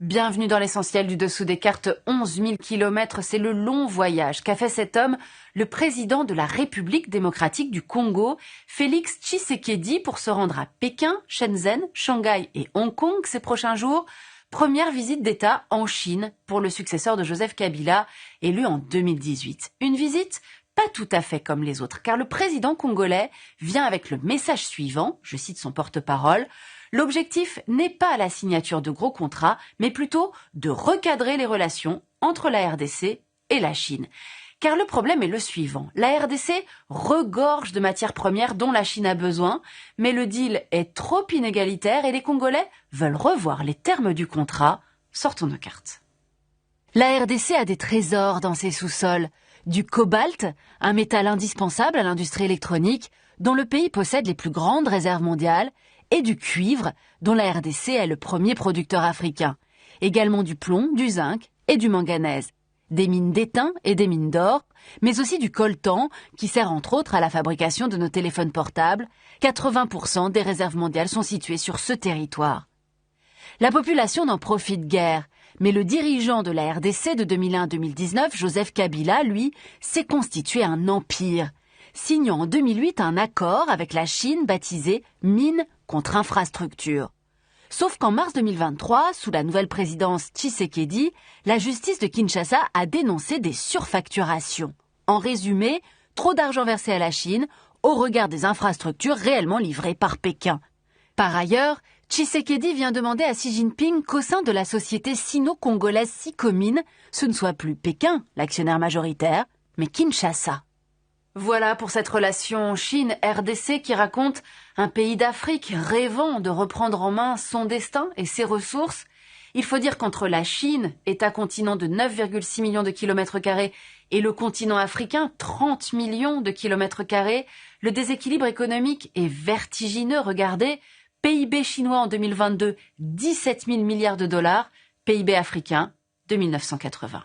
Bienvenue dans l'essentiel du dessous des cartes. 11 000 kilomètres, c'est le long voyage qu'a fait cet homme, le président de la République démocratique du Congo, Félix Tshisekedi, pour se rendre à Pékin, Shenzhen, Shanghai et Hong Kong ces prochains jours. Première visite d'État en Chine pour le successeur de Joseph Kabila, élu en 2018. Une visite pas tout à fait comme les autres, car le président congolais vient avec le message suivant, je cite son porte-parole: l'objectif n'est pas la signature de gros contrats, mais plutôt de recadrer les relations entre la RDC et la Chine. Car le problème est le suivant, la RDC regorge de matières premières dont la Chine a besoin, mais le deal est trop inégalitaire et les Congolais veulent revoir les termes du contrat. Sortons nos cartes. La RDC a des trésors dans ses sous-sols. Du cobalt, un métal indispensable à l'industrie électronique, dont le pays possède les plus grandes réserves mondiales, et du cuivre, dont la RDC est le premier producteur africain. Également du plomb, du zinc et du manganèse. Des mines d'étain et des mines d'or, mais aussi du coltan, qui sert entre autres à la fabrication de nos téléphones portables. 80% des réserves mondiales sont situées sur ce territoire. La population n'en profite guère, mais le dirigeant de la RDC de 2001 à 2019, Joseph Kabila, lui, s'est constitué un empire, signant en 2008 un accord avec la Chine baptisé Mine contre infrastructure. Sauf qu'en mars 2023, sous la nouvelle présidence Tshisekedi, la justice de Kinshasa a dénoncé des surfacturations. En résumé, trop d'argent versé à la Chine au regard des infrastructures réellement livrées par Pékin. Par ailleurs, Tshisekedi vient demander à Xi Jinping qu'au sein de la société sino-congolaise Sicomine, ce ne soit plus Pékin, l'actionnaire majoritaire, mais Kinshasa. Voilà pour cette relation Chine-RDC qui raconte un pays d'Afrique rêvant de reprendre en main son destin et ses ressources. Il faut dire qu'entre la Chine, État continent de 9,6 millions de kilomètres carrés, et le continent africain, 30 millions de kilomètres carrés, le déséquilibre économique est vertigineux. Regardez, PIB chinois en 2022, 17 000 milliards de dollars, PIB africain, 2980.